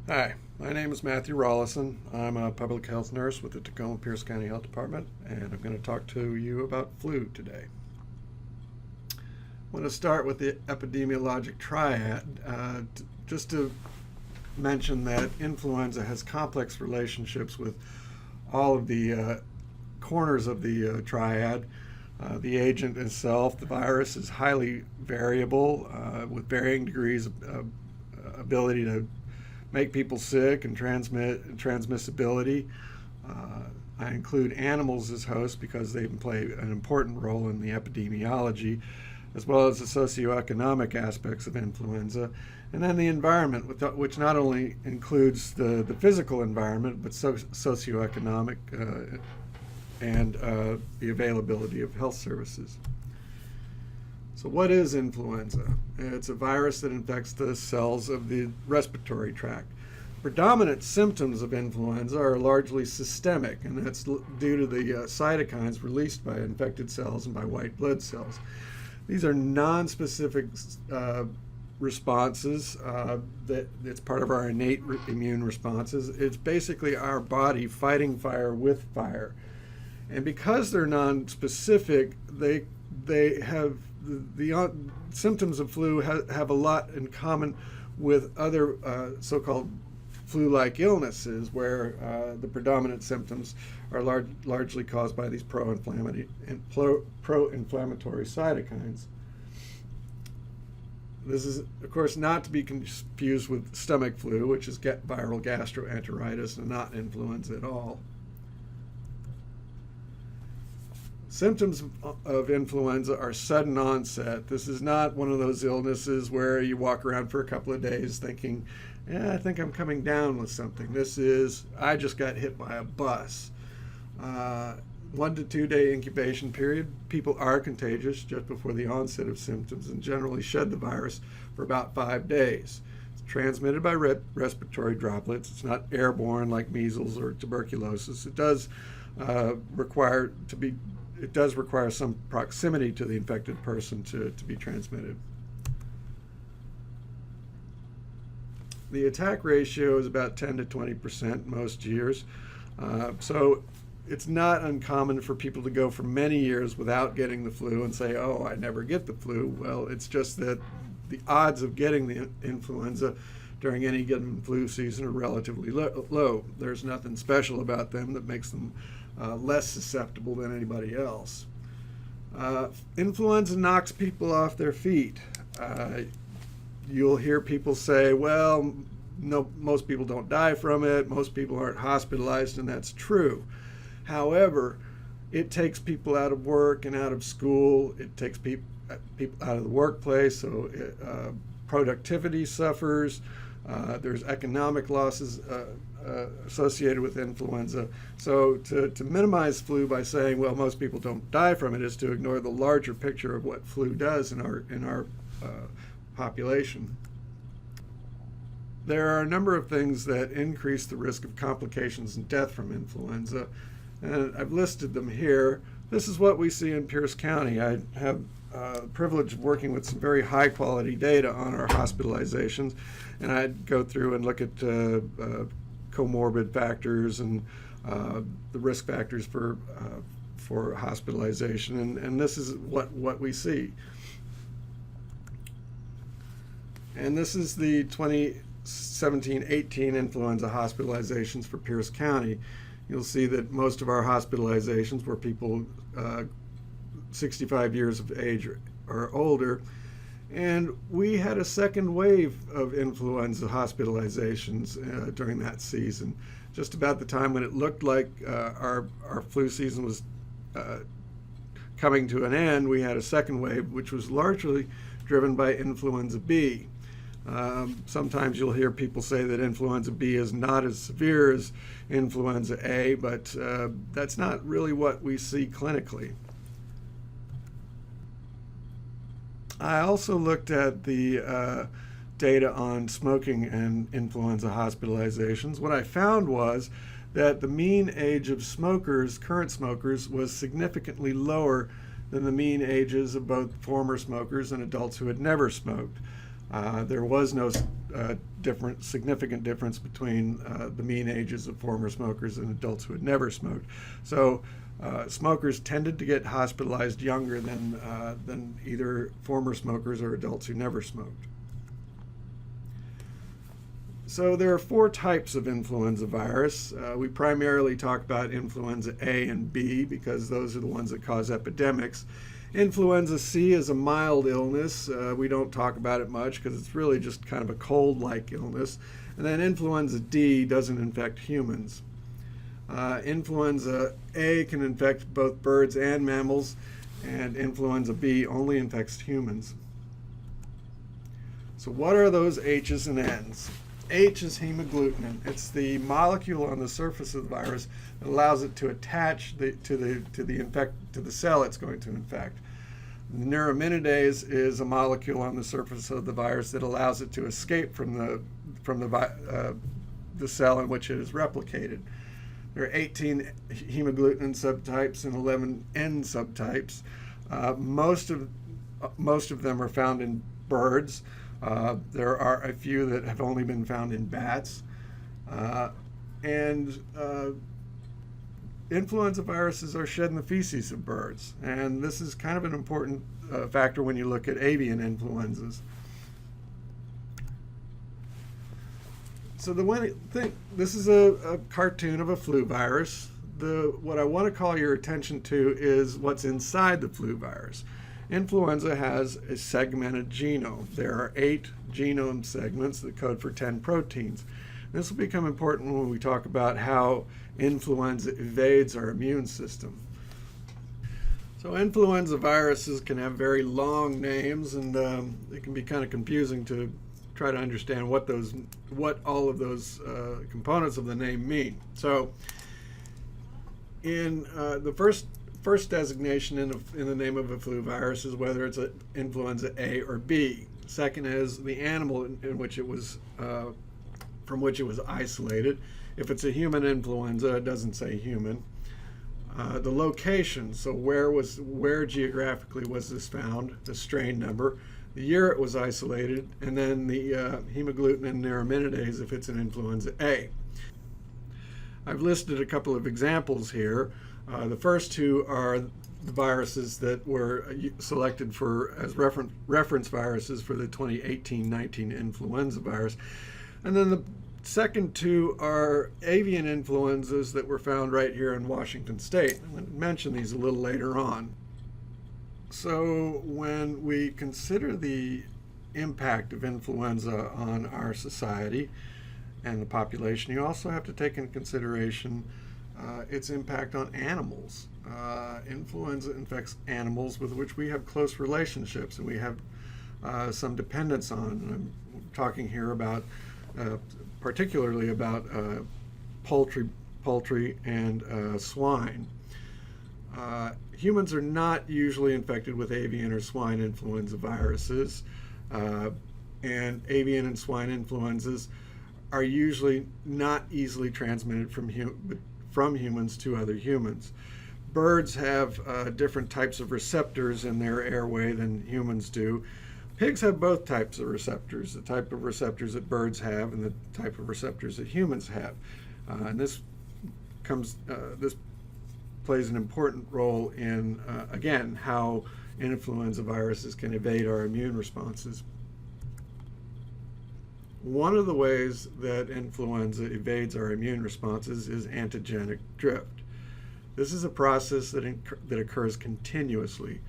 Hi, my name is Matthew Rollison. I'm a public health nurse with the Tacoma-Pierce County Health Department, and I'm going to talk to you about flu today. I want to start with the epidemiologic triad, just to mention that influenza has complex relationships with all of the corners of the triad. The agent itself, the virus, is highly variable with varying degrees of ability to make people sick and transmissibility. I include animals as hosts because they play an important role in the epidemiology, as well as the socioeconomic aspects of influenza, and then the environment, which not only includes the physical environment, but socioeconomic and the availability of health services. So what is influenza? It's a virus that infects the cells of the respiratory tract. Predominant symptoms of influenza are largely systemic, and that's due to the cytokines released by infected cells and by white blood cells. These are non-specific responses that it's part of our innate immune responses. It's basically our body fighting fire with fire. And because they're non-specific, they have the symptoms of flu have a lot in common with other so-called flu-like illnesses, where the predominant symptoms are largely caused by these pro-inflammatory cytokines. This is, of course, not to be confused with stomach flu, which is viral gastroenteritis and not influenza at all. Symptoms of influenza are sudden onset. This is not one of those illnesses where you walk around for a couple of days thinking, I think I'm coming down with something. This is, I just got hit by a bus. 1 to 2 day incubation period. People are contagious just before the onset of symptoms and generally shed the virus for about 5 days. It's transmitted by respiratory droplets. It's not airborne like measles or tuberculosis. It does require some proximity to the infected person to be transmitted. The attack ratio is about 10 to 20% most years. So it's not uncommon for people to go for many years without getting the flu and say, oh, I never get the flu. Well, it's just that the odds of getting the influenza during any given flu season are relatively low. There's nothing special about them that makes them less susceptible than anybody else. Influenza knocks people off their feet. You'll hear people say, well, no, most people don't die from it, most people aren't hospitalized, and that's true. However, it takes people out of work and out of school. It takes people out of the workplace, so productivity suffers. There's economic losses associated with influenza. So to minimize flu by saying, well, most people don't die from it, is to ignore the larger picture of what flu does in our population. There are a number of things that increase the risk of complications and death from influenza, and I've listed them here. This is what we see in Pierce County. I have the privilege of working with some very high quality data on our hospitalizations, and I'd go through and look at comorbid factors and the risk factors for hospitalization, and this is what we see. And this is the 2017-18 influenza hospitalizations for Pierce County. You'll see that most of our hospitalizations were people 65 years of age or older, and we had a second wave of influenza hospitalizations during that season. Just about the time when it looked like our flu season was coming to an end, we had a second wave, which was largely driven by influenza B. Sometimes you'll hear people say that influenza B is not as severe as influenza A, but that's not really what we see clinically. I also looked at the data on smoking and influenza hospitalizations. What I found was that the mean age of smokers, current smokers, was significantly lower than the mean ages of both former smokers and adults who had never smoked. There was no significant difference between the mean ages of former smokers and adults who had never smoked. So smokers tended to get hospitalized younger than either former smokers or adults who never smoked. So there are 4 types of influenza virus. We primarily talk about influenza A and B because those are the ones that cause epidemics. Influenza C is a mild illness. We don't talk about it much because it's really just kind of a cold-like illness. And then influenza D doesn't infect humans. Influenza A can infect both birds and mammals, and influenza B only infects humans. So what are those H's and N's? H is hemagglutinin. It's the molecule on the surface of the virus that allows it to attach to the cell it's going to infect. Neuraminidase is a molecule on the surface of the virus that allows it to escape from the cell in which it is replicated. There are 18 hemagglutinin subtypes and 11 N subtypes. Most of them are found in birds. There are a few that have only been found in bats. Influenza viruses are shed in the feces of birds, and this is kind of an important factor when you look at avian influenzas. So this is a cartoon of a flu virus. What I want to call your attention to is what's inside the flu virus. Influenza has a segmented genome. There are 8 genome segments that code for 10 proteins. This will become important when we talk about how influenza evades our immune system. So influenza viruses can have very long names, and it can be kind of confusing to try to understand what all of those components of the name mean. So in the first designation in the name of a flu virus is whether it's influenza A or B. Second is the animal in which it was from which it was isolated. If it's a human influenza, it doesn't say human. The location, so where geographically was this found, the strain number, the year it was isolated, and then the hemagglutinin neuraminidase if it's an influenza A. I've listed a couple of examples here. The first 2 are the viruses that were selected as reference viruses for the 2018-19 influenza virus. And then the second 2 are avian influenzas that were found right here in Washington State. I'm going to mention these a little later on. So when we consider the impact of influenza on our society and the population, you also have to take into consideration its impact on animals. Influenza infects animals with which we have close relationships and we have some dependence on. And I'm talking here about particularly about poultry and swine. Humans are not usually infected with avian or swine influenza viruses, and avian and swine influenzas are usually not easily transmitted from humans to other humans. Birds have different types of receptors in their airway than humans do. Pigs have both types of receptors, the type of receptors that birds have and the type of receptors that humans have. And this plays an important role in, again, how influenza viruses can evade our immune responses. One of the ways that influenza evades our immune responses is antigenic drift. This is a process that occurs continuously.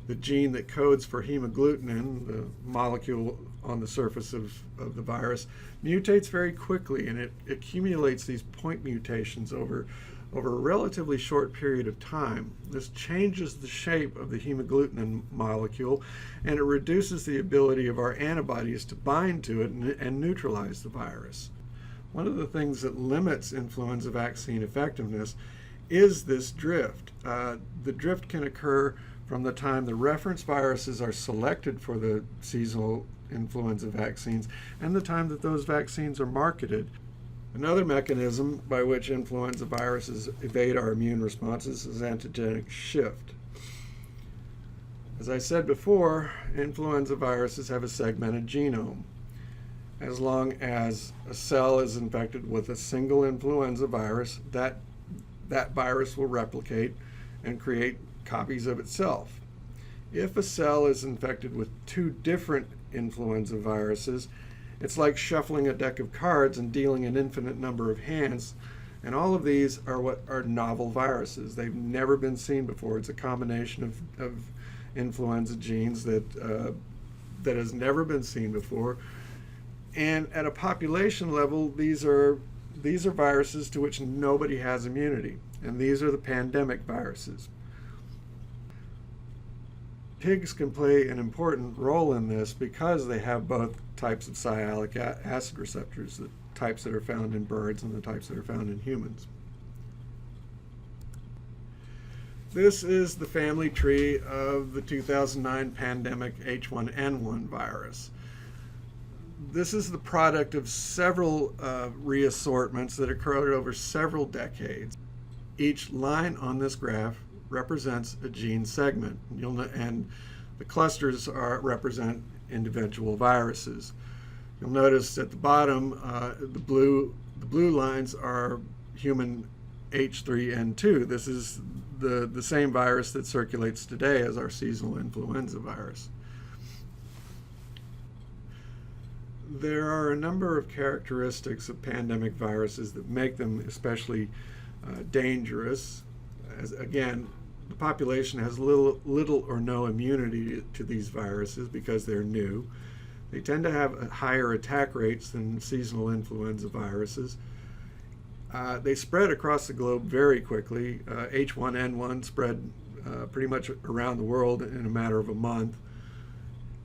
The gene that codes for hemagglutinin, the molecule on the surface of the virus, mutates very quickly, and it accumulates these point mutations over a relatively short period of time. This changes the shape of the hemagglutinin molecule, and it reduces the ability of our antibodies to bind to it and neutralize the virus. One of the things that limits influenza vaccine effectiveness is this drift. The drift can occur from the time the reference viruses are selected for the seasonal influenza vaccines and the time that those vaccines are marketed. Another mechanism by which influenza viruses evade our immune responses is antigenic shift. As I said before, influenza viruses have a segmented genome. as long as a cell is infected with a single influenza virus, that virus will replicate and create copies of itself. If a cell is infected with two different influenza viruses, it's like shuffling a deck of cards and dealing an infinite number of hands. And all of these are what are novel viruses. They've never been seen before. It's a combination of influenza genes that has never been seen before. And at a population level, these are viruses to which nobody has immunity. And these are the pandemic viruses. Pigs can play an important role in this because they have both types of sialic acid receptors, the types that are found in birds and the types that are found in humans. This is the family tree of the 2009 pandemic H1N1 virus. This is the product of several reassortments that occurred over several decades. Each line on this graph represents a gene segment, and the clusters represent individual viruses. You'll notice at the bottom, the blue lines are human H3N2. This is the same virus that circulates today as our seasonal influenza virus. There are a number of characteristics of pandemic viruses that make them especially dangerous. Again, the population has little or no immunity to these viruses because they're new. They tend to have higher attack rates than seasonal influenza viruses. They spread across the globe very quickly. H1N1 spread pretty much around the world in a matter of a month.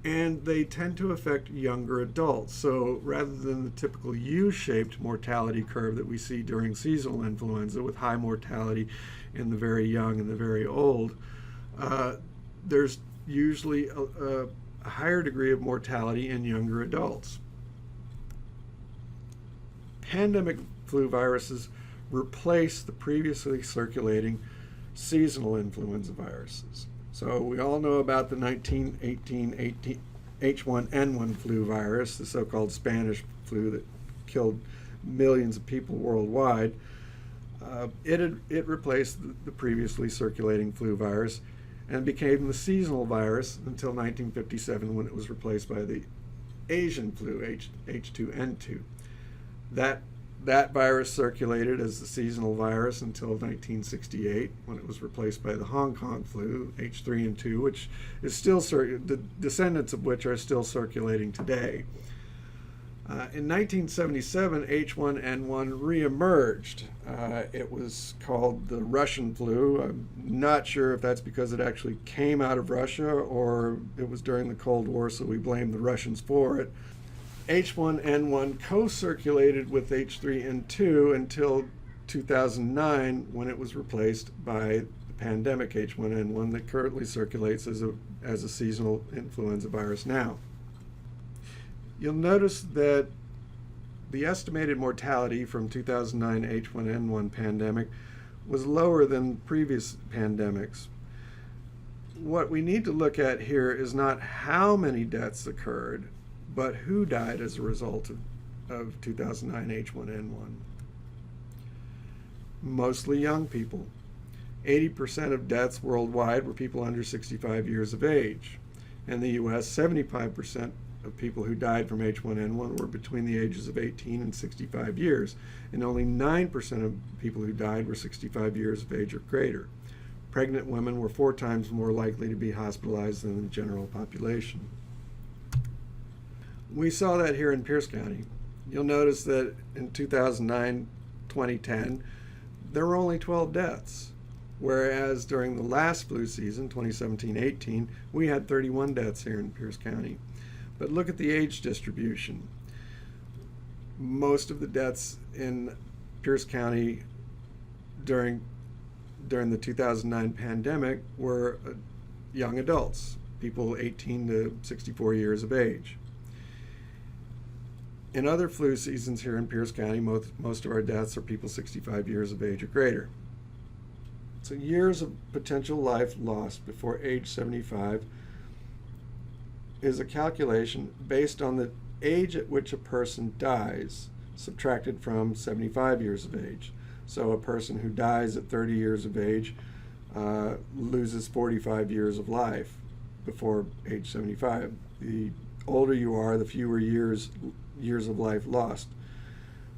And they tend to affect younger adults. So rather than the typical U-shaped mortality curve that we see during seasonal influenza with high mortality in the very young and the very old, there's usually a higher degree of mortality in younger adults. Pandemic flu viruses replace the previously circulating seasonal influenza viruses. So we all know about the 1918 H1N1 flu virus, the so-called Spanish flu that killed millions of people worldwide. It replaced the previously circulating flu virus and became the seasonal virus until 1957, when it was replaced by the Asian flu, H2N2. That virus circulated as the seasonal virus until 1968, when it was replaced by the Hong Kong flu, H3N2, which is still the descendants of which are still circulating today. In 1977, H1N1 reemerged. It was called the Russian flu. I'm not sure if that's because it actually came out of Russia or it was during the Cold War, so we blame the Russians for it. H1N1 co-circulated with H3N2 until 2009, when it was replaced by the pandemic H1N1 that currently circulates as a seasonal influenza virus now. You'll notice that the estimated mortality from 2009 H1N1 pandemic was lower than previous pandemics. What we need to look at here is not how many deaths occurred, but who died as a result of 2009 H1N1. Mostly young people. 80% of deaths worldwide were people under 65 years of age. In the US, 75% of people who died from H1N1 were between the ages of 18 and 65 years, and only 9% of people who died were 65 years of age or greater. Pregnant women were 4 times more likely to be hospitalized than the general population. We saw that here in Pierce County. You'll notice that in 2009-2010, there were only 12 deaths, whereas during the last flu season, 2017-18, we had 31 deaths here in Pierce County. But look at the age distribution. Most of the deaths in Pierce County during the 2009 pandemic were young adults, people 18 to 64 years of age. In other flu seasons here in Pierce County, most of our deaths are people 65 years of age or greater. So years of potential life lost before age 75 is a calculation based on the age at which a person dies, subtracted from 75 years of age. So a person who dies at 30 years of age loses 45 years of life before age 75. The older you are, the fewer years of life lost.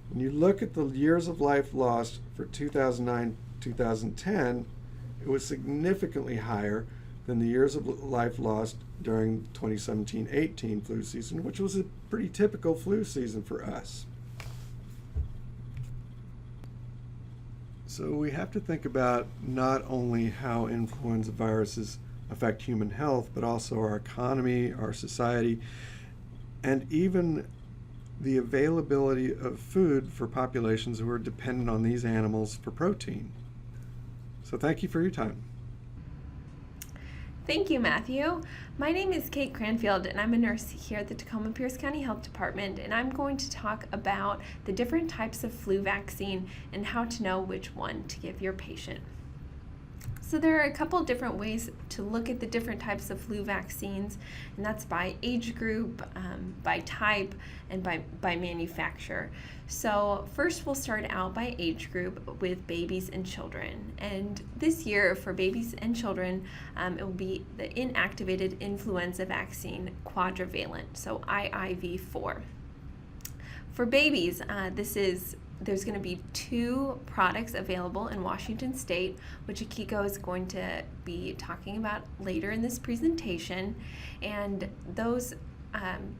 When you look at the years of life lost for 2009-2010, it was significantly higher than the years of life lost during 2017-18 flu season, which was a pretty typical flu season for us. So we have to think about not only how influenza viruses affect human health, but also our economy, our society, and even the availability of food for populations who are dependent on these animals for protein. So thank you for your time. Thank you, Matthew. My name is Kate Cranfield, and I'm a nurse here at the Tacoma-Pierce County Health Department, and I'm going to talk about the different types of flu vaccine and how to know which one to give your patient. So there are a couple different ways to look at the different types of flu vaccines, and that's by age group, by type, and by manufacturer. So first we'll start out by age group with babies and children. And this year for babies and children, it will be the inactivated influenza vaccine quadrivalent, so IIV4. For babies, there's going to be 2 products available in Washington State, which Akiko is going to be talking about later in this presentation. And those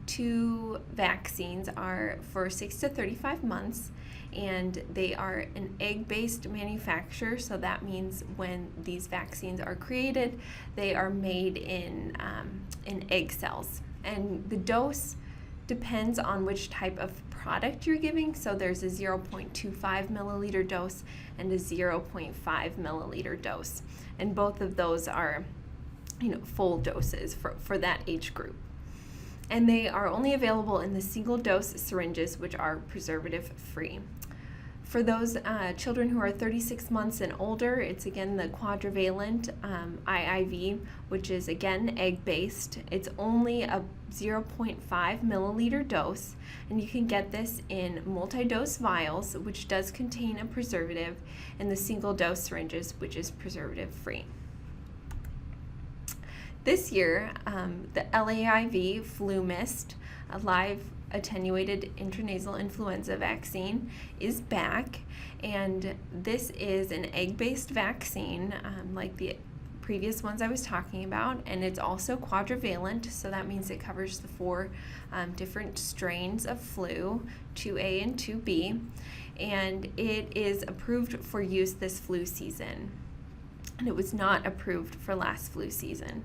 2 vaccines are for 6 to 35 months, and they are an egg-based manufacturer, so that means when these vaccines are created, they are made in egg cells. And the dose depends on which type of product you're giving. So there's a 0.25 milliliter dose and a 0.5 milliliter dose. And both of those are, full doses for that age group. And they are only available in the single dose syringes, which are preservative free. For those children who are 36 months and older, it's again the quadrivalent IIV, which is again egg-based. It's only a 0.5 milliliter dose, and you can get this in multi-dose vials, which does contain a preservative, and the single-dose syringes, which is preservative-free. This year, the LAIV Flu Mist, a live attenuated intranasal influenza vaccine, is back, and this is an egg-based vaccine like the previous ones I was talking about, and it's also quadrivalent, so that means it covers the 4 different strains of flu, 2A and 2B, and it is approved for use this flu season, and it was not approved for last flu season.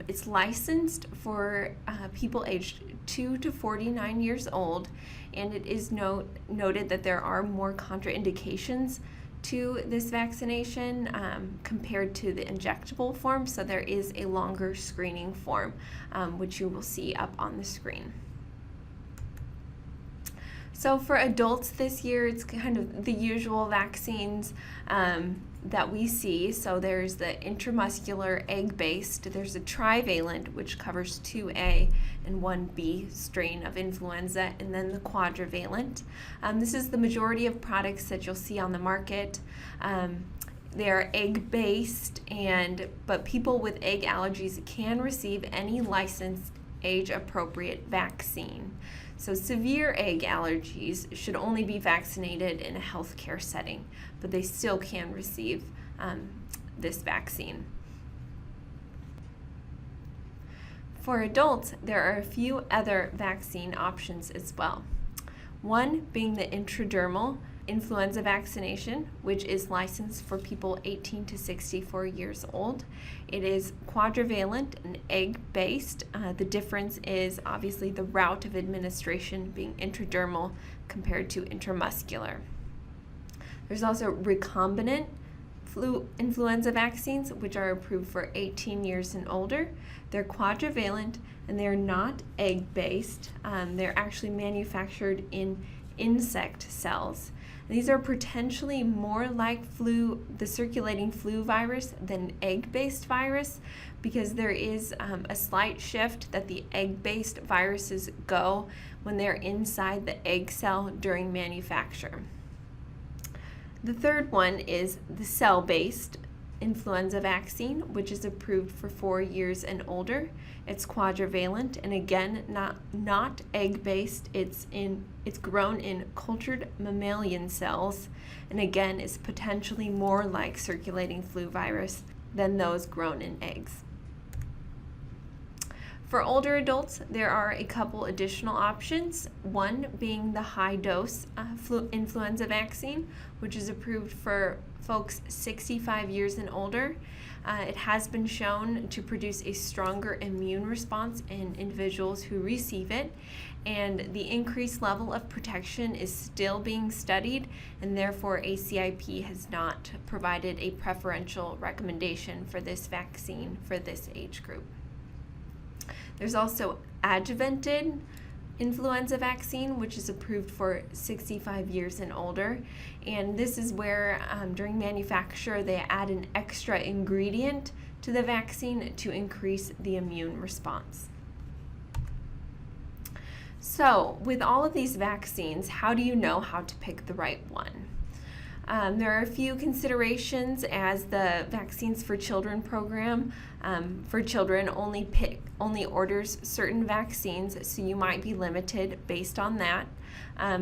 It's licensed for people aged 2 to 49 years old, and it is noted that there are more contraindications to this vaccination compared to the injectable form, so there is a longer screening form, which you will see up on the screen. So for adults this year, it's kind of the usual vaccines that we see. So there's the intramuscular egg-based, there's a trivalent, which covers 2A and 1B strain of influenza, and then the quadrivalent. This is the majority of products that you'll see on the market. They are egg-based, but people with egg allergies can receive any licensed age-appropriate vaccine. So severe egg allergies should only be vaccinated in a healthcare setting, but they still can receive this vaccine. For adults, there are a few other vaccine options as well. One being the intradermal influenza vaccination, which is licensed for people 18 to 64 years old. It is quadrivalent and egg-based. The difference is obviously the route of administration being intradermal compared to intramuscular. There's also recombinant influenza vaccines, which are approved for 18 years and older. They're quadrivalent and they're not egg-based. They're actually manufactured in insect cells. These are potentially more like the circulating flu virus than egg-based virus, because there is a slight shift that the egg-based viruses go when they're inside the egg cell during manufacture. The third one is the cell-based influenza vaccine, which is approved for 4 years and older. It's quadrivalent, and again, not egg-based. It's grown in cultured mammalian cells, and again, is potentially more like circulating flu virus than those grown in eggs. For older adults, there are a couple additional options, one being the high-dose influenza vaccine, which is approved for folks 65 years and older. It has been shown to produce a stronger immune response in individuals who receive it, and the increased level of protection is still being studied, and therefore ACIP has not provided a preferential recommendation for this vaccine for this age group. There's also adjuvanted influenza vaccine, which is approved for 65 years and older. And this is where during manufacture they add an extra ingredient to the vaccine to increase the immune response. So with all of these vaccines, how do you know how to pick the right one? There are a few considerations, as the Vaccines for Children program for children only orders certain vaccines, so you might be limited based on that.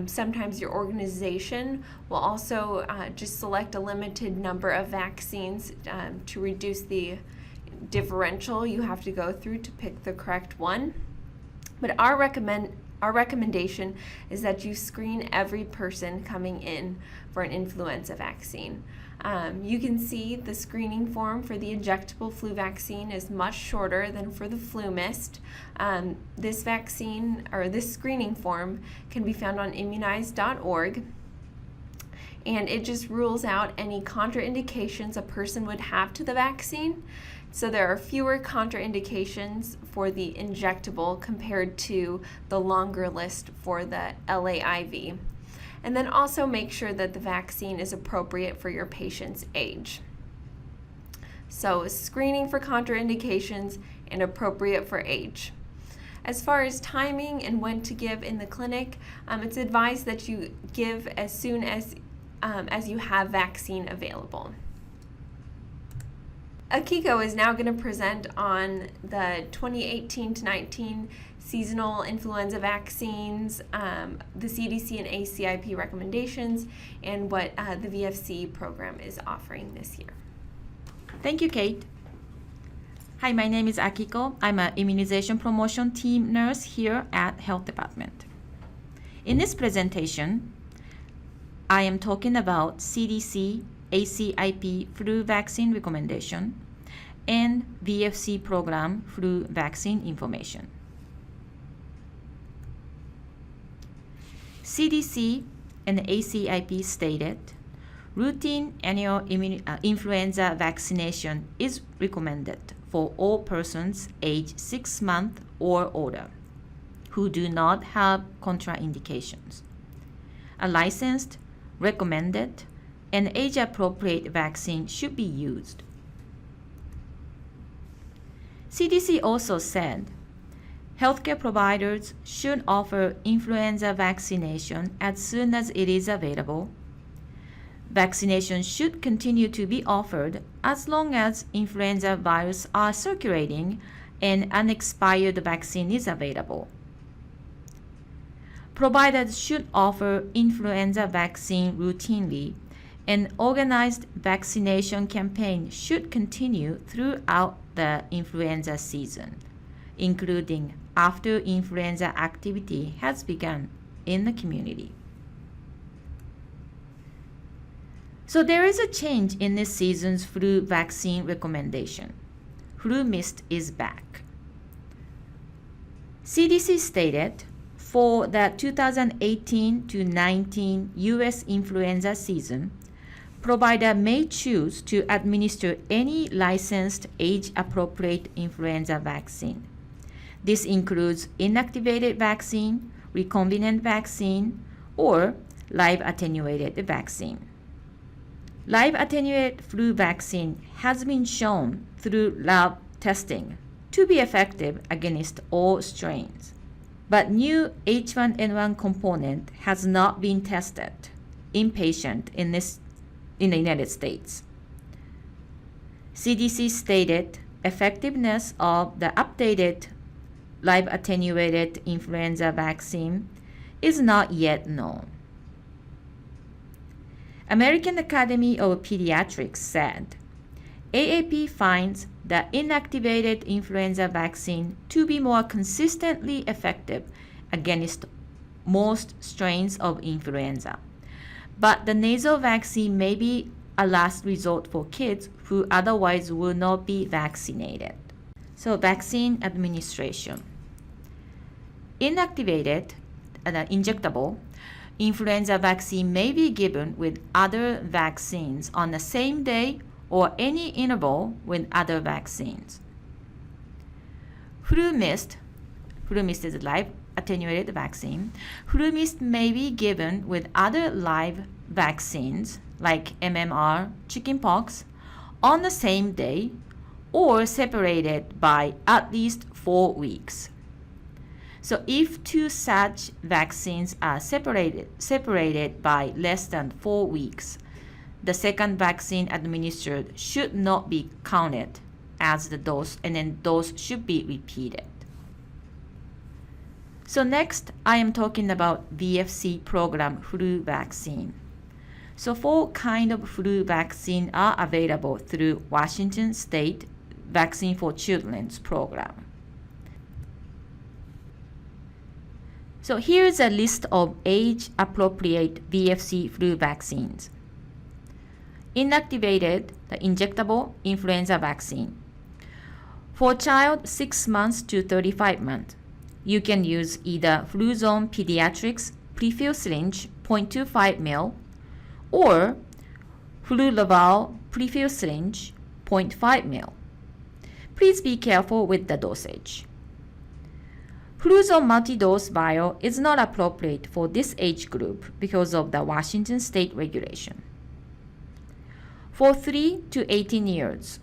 Sometimes your organization will also just select a limited number of vaccines to reduce the differential you have to go through to pick the correct one. But our recommendation is that you screen every person coming in for an influenza vaccine. You can see the screening form for the injectable flu vaccine is much shorter than for the flu mist. This vaccine, or this screening form, can be found on immunize.org. And it just rules out any contraindications a person would have to the vaccine. So there are fewer contraindications for the injectable compared to the longer list for the LAIV. And then also make sure that the vaccine is appropriate for your patient's age. So screening for contraindications and appropriate for age. As far as timing and when to give in the clinic, it's advised that you give as soon as you have vaccine available. Akiko is now going to present on the 2018-19 seasonal influenza vaccines, the CDC and ACIP recommendations, and what the VFC program is offering this year. Thank you, Kate. Hi, my name is Akiko. I'm an immunization promotion team nurse here at Health Department. In this presentation, I am talking about CDC, ACIP flu vaccine recommendation, and VFC program flu vaccine information. CDC and ACIP stated routine annual influenza vaccination is recommended for all persons aged 6 months or older who do not have contraindications. A licensed, recommended, and age-appropriate vaccine should be used. CDC also said healthcare providers should offer influenza vaccination as soon as it is available. Vaccination should continue to be offered as long as influenza virus are circulating and an expired vaccine is available. Providers should offer influenza vaccine routinely, and organized vaccination campaign should continue throughout the influenza season, including after influenza activity has begun in the community. So there is a change in this season's flu vaccine recommendation. Flu mist is back. CDC stated for the 2018-19 U.S. influenza season, provider may choose to administer any licensed age-appropriate influenza vaccine. This includes inactivated vaccine, recombinant vaccine, or live attenuated vaccine. Live attenuated flu vaccine has been shown through lab testing to be effective against all strains. But new H1N1 component has not been tested in patients in the United States. CDC stated effectiveness of the updated live attenuated influenza vaccine is not yet known. American Academy of Pediatrics said AAP finds the inactivated influenza vaccine to be more consistently effective against most strains of influenza, but the nasal vaccine may be a last resort for kids who otherwise will not be vaccinated. So, vaccine administration. Inactivated, injectable influenza vaccine may be given with other vaccines on the same day or any interval with other vaccines. Flu mist is a live attenuated vaccine. Flu mist may be given with other live vaccines like MMR, chickenpox on the same day or separated by at least 4 weeks. So if two such vaccines are separated by less than 4 weeks, the second vaccine administered should not be counted as the dose, and then dose should be repeated. So next, I am talking about VFC program flu vaccine. So 4 kinds of flu vaccine are available through Washington State Vaccine for Children's program. So here's a list of age-appropriate VFC flu vaccines. Inactivated, the injectable influenza vaccine. For child 6 months to 35 months, you can use either Fluzone Pediatrics prefill syringe 0.25 ml or Fluvaval prefill syringe 0.5 ml. Please be careful with the dosage. Fluzone multi-dose vial is not appropriate for this age group because of the Washington State regulation. For 3 to 18 years,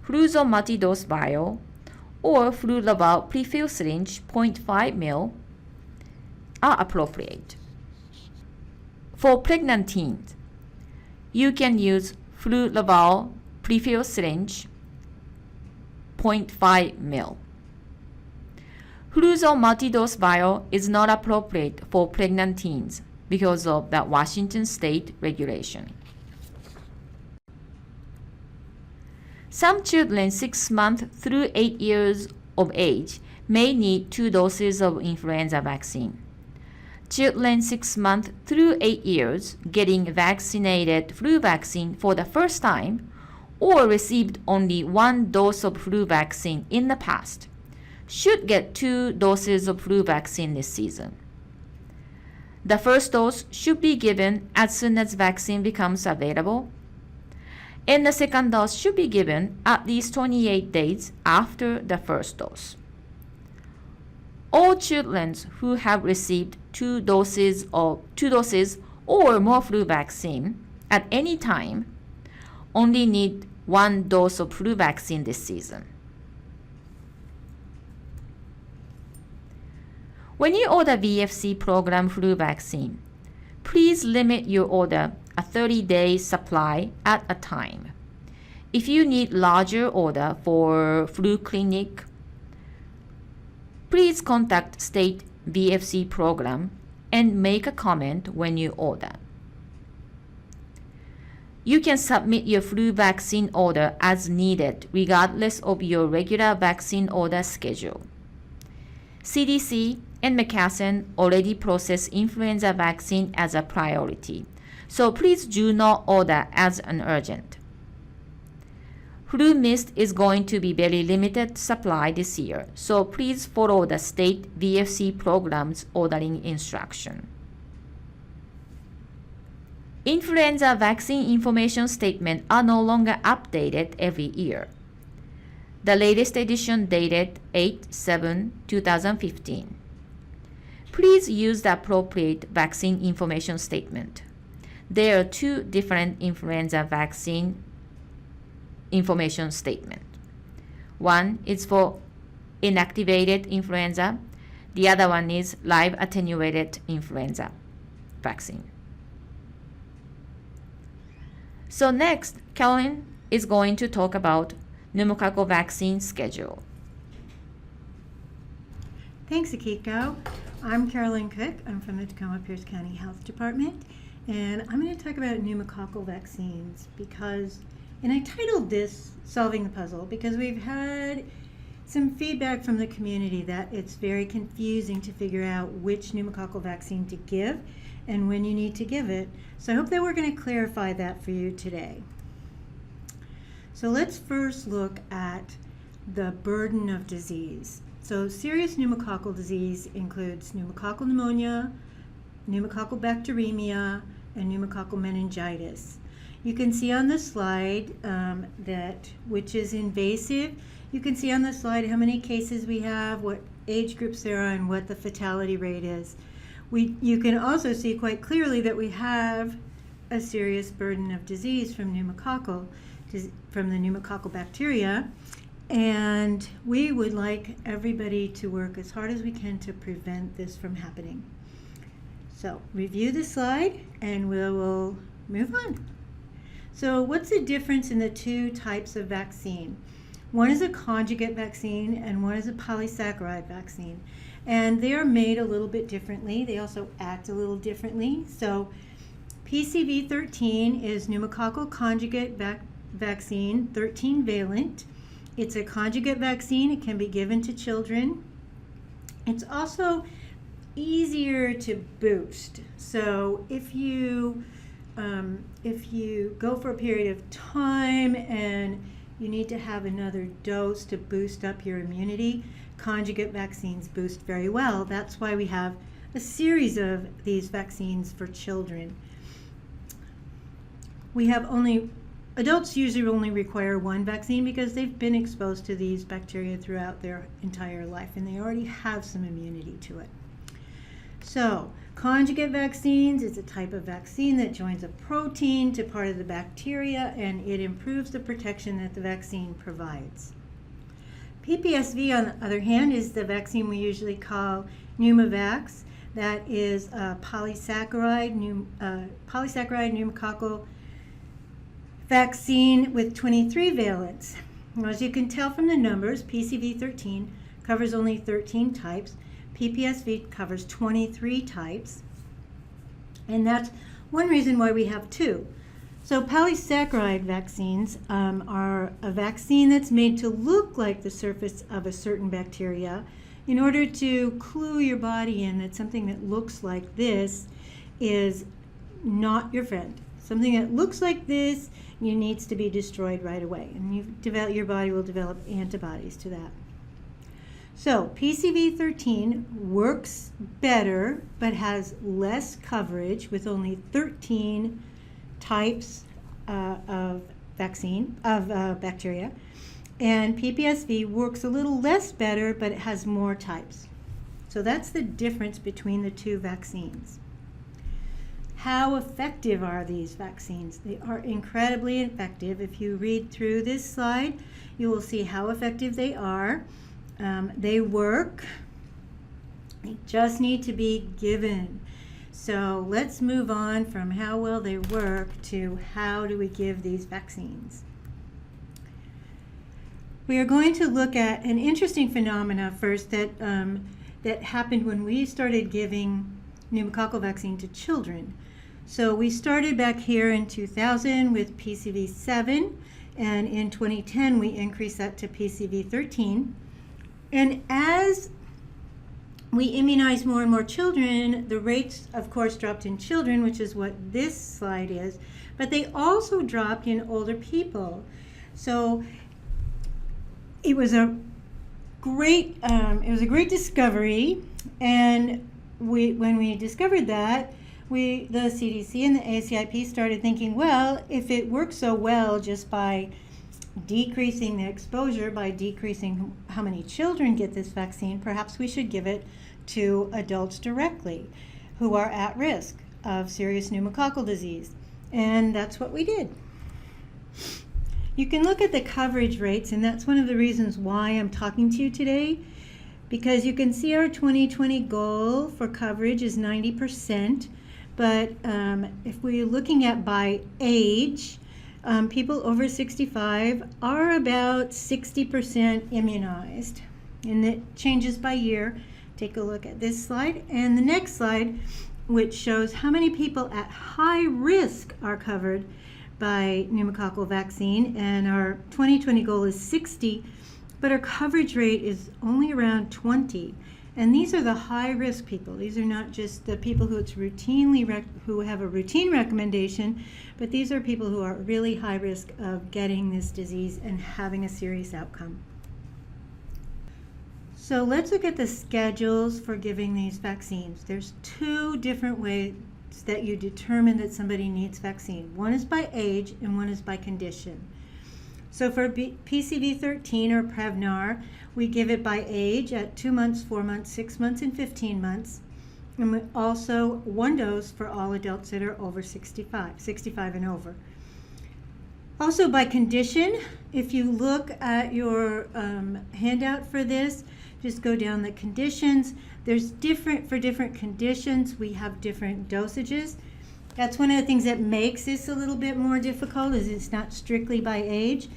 Fluzone multi-dose vial or Fluvaval prefill syringe 0.5 ml are appropriate. For pregnant teens, you can use Fluvaval prefill syringe 0.5 ml. Fluzone multi-dose vial is not appropriate for pregnant teens because of the Washington State regulation. Some children 6 months through 8 years of age may need 2 doses of influenza vaccine. Children 6 months through 8 years getting vaccinated flu vaccine for the first time or received only 1 dose of flu vaccine in the past should get 2 doses of flu vaccine this season. The first dose should be given as soon as vaccine becomes available, and the second dose should be given at least 28 days after the first dose. All children who have received 2 doses or more flu vaccine at any time only need 1 dose of flu vaccine this season. When you order VFC program flu vaccine, please limit your order a 30-day supply at a time. If you need larger order for flu clinic, please contact state VFC program and make a comment when you order. You can submit your flu vaccine order as needed regardless of your regular vaccine order schedule. CDC and McKesson already process influenza vaccine as a priority, so please do not order as an urgent. Flu mist is going to be very limited supply this year, so please follow the state VFC program's ordering instruction. Influenza vaccine information statements are no longer updated every year. The latest edition dated 8/7/2015. Please use the appropriate vaccine information statement. There are two different influenza vaccine information statements. One is for inactivated influenza. The other one is live attenuated influenza vaccine. So next, Carolyn is going to talk about pneumococcal vaccine schedule. Thanks, Akiko. I'm Carolyn Cook. I'm from the Tacoma-Pierce County Health Department, and I'm going to talk about pneumococcal vaccines and I titled this Solving the Puzzle because we've had some feedback from the community that it's very confusing to figure out which pneumococcal vaccine to give and when you need to give it. So I hope that we're going to clarify that for you today. So let's first look at the burden of disease. So serious pneumococcal disease includes pneumococcal pneumonia, pneumococcal bacteremia, and pneumococcal meningitis. You can see on the slide which is invasive. You can see on the slide how many cases we have, what age groups there are, and what the fatality rate is. You can also see quite clearly that we have a serious burden of disease from the pneumococcal bacteria, and we would like everybody to work as hard as we can to prevent this from happening. So review the slide and we will move on. So what's the difference in the two types of vaccine? One is a conjugate vaccine and one is a polysaccharide vaccine. And they are made a little bit differently. They also act a little differently. So PCV13 is pneumococcal conjugate vaccine, 13-valent. It's a conjugate vaccine. It can be given to children. It's also easier to boost. So if you go for a period of time and you need to have another dose to boost up your immunity, conjugate vaccines boost very well. That's why we have a series of these vaccines for children. Adults usually only require one vaccine because they've been exposed to these bacteria throughout their entire life and they already have some immunity to it. So, conjugate vaccines is a type of vaccine that joins a protein to part of the bacteria and it improves the protection that the vaccine provides. PPSV, on the other hand, is the vaccine we usually call Pneumovax. That is a polysaccharide pneumococcal vaccine with 23 valents. Now, as you can tell from the numbers, PCV13 covers only 13 types. PPSV covers 23 types, and that's one reason why we have two. So polysaccharide vaccines are a vaccine that's made to look like the surface of a certain bacteria in order to clue your body in that something that looks like this is not your friend. Something that looks like this needs to be destroyed right away, and your body will develop antibodies to that. So PCV13 works better but has less coverage with only 13 types of bacteria, and PPSV works a little less better but it has more types. So that's the difference between the two vaccines. How effective are these vaccines? They are incredibly effective. If you read through this slide, you will see how effective they are. They work. They just need to be given. So let's move on from how well they work to how do we give these vaccines. We are going to look at an interesting phenomena first that happened when we started giving pneumococcal vaccine to children. So we started back here in 2000 with PCV7, and in 2010 we increased that to PCV13. And as we immunized more and more children, the rates, of course, dropped in children, which is what this slide is, but they also dropped in older people. So it was a great discovery, and when we discovered that, the CDC and the ACIP started thinking, well, if it works so well just by decreasing the exposure, by decreasing how many children get this vaccine, perhaps we should give it to adults directly who are at risk of serious pneumococcal disease. And that's what we did. You can look at the coverage rates, and that's one of the reasons why I'm talking to you today, because you can see our 2020 goal for coverage is 90%, but if we're looking at by age, people over 65 are about 60% immunized, and it changes by year. Take a look at this slide and the next slide, which shows how many people at high risk are covered by pneumococcal vaccine, and our 2020 goal is 60, but our coverage rate is only around 20. And these are the high-risk people. These are not just the people who who have a routine recommendation, but these are people who are really high risk of getting this disease and having a serious outcome. So let's look at the schedules for giving these vaccines. There's two different ways that you determine that somebody needs vaccine. One is by age and one is by condition. So for PCV13 or Prevnar, we give it by age at 2 months, 4 months, 6 months, and 15 months. And also one dose for all adults that are over 65 and over. Also by condition, if you look at your handout for this, just go down the conditions. There's for different conditions, we have different dosages. That's one of the things that makes this a little bit more difficult, is it's not strictly by age.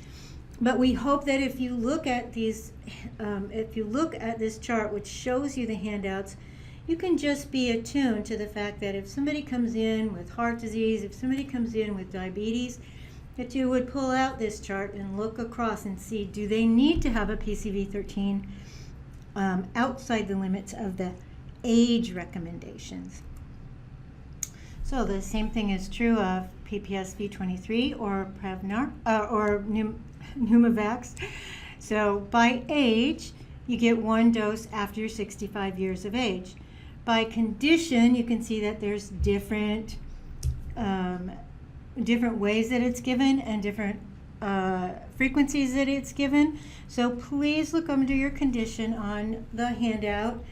But we hope that if you look at these, if you look at this chart, which shows you the handouts, you can just be attuned to the fact that if somebody comes in with heart disease, if somebody comes in with diabetes, that you would pull out this chart and look across and see, do they need to have a PCV13 outside the limits of the age recommendations. So the same thing is true of PPSV23 or Prevnar or Pneumovax. So by age, you get one dose after you're 65 years of age. By condition, you can see that there's different ways that it's given and different frequencies that it's given. So please look under your condition on the handout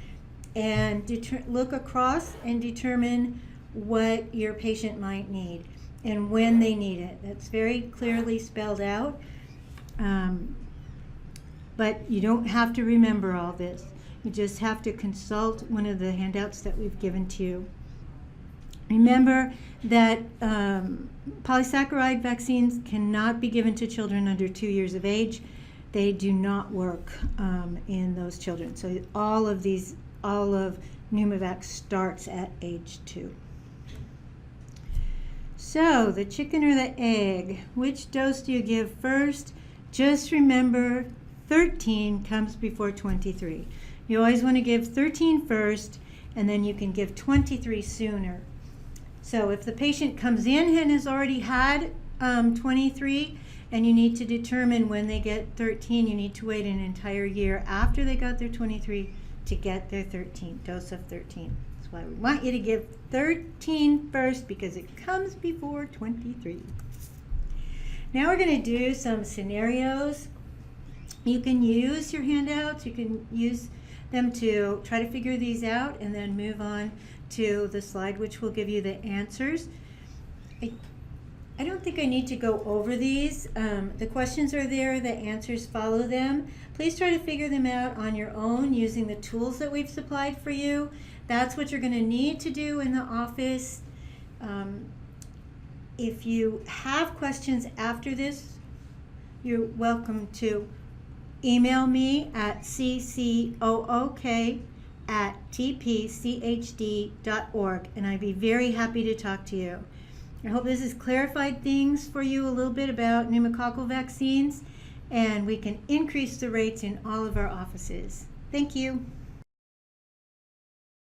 and look across and determine what your patient might need and when they need it. That's very clearly spelled out. But you don't have to remember all this. You just have to consult one of the handouts that we've given to you. Remember that polysaccharide vaccines cannot be given to children under 2 years of age. They do not work in those children. So all of Pneumovax starts at age 2. So the chicken or the egg, which dose do you give first? Just remember 13 comes before 23. You always want to give 13 first, and then you can give 23 sooner. So if the patient comes in and has already had 23, and you need to determine when they get 13, you need to wait an entire year after they got their 23 to get their 13 dose of 13. That's why we want you to give 13 first, because it comes before 23. Now we're going to do some scenarios. You can use your handouts, you can use them to try to figure these out, and then move on to the slide which will give you the answers. I don't think I need to go over these. The questions are there, the answers follow them. Please try to figure them out on your own using the tools that we've supplied for you. That's what you're going to need to do in the office. If you have questions after this, you're welcome to email me at ccook@tpchd.org, and I'd be very happy to talk to you. I hope this has clarified things for you a little bit about pneumococcal vaccines, and we can increase the rates in all of our offices. Thank you.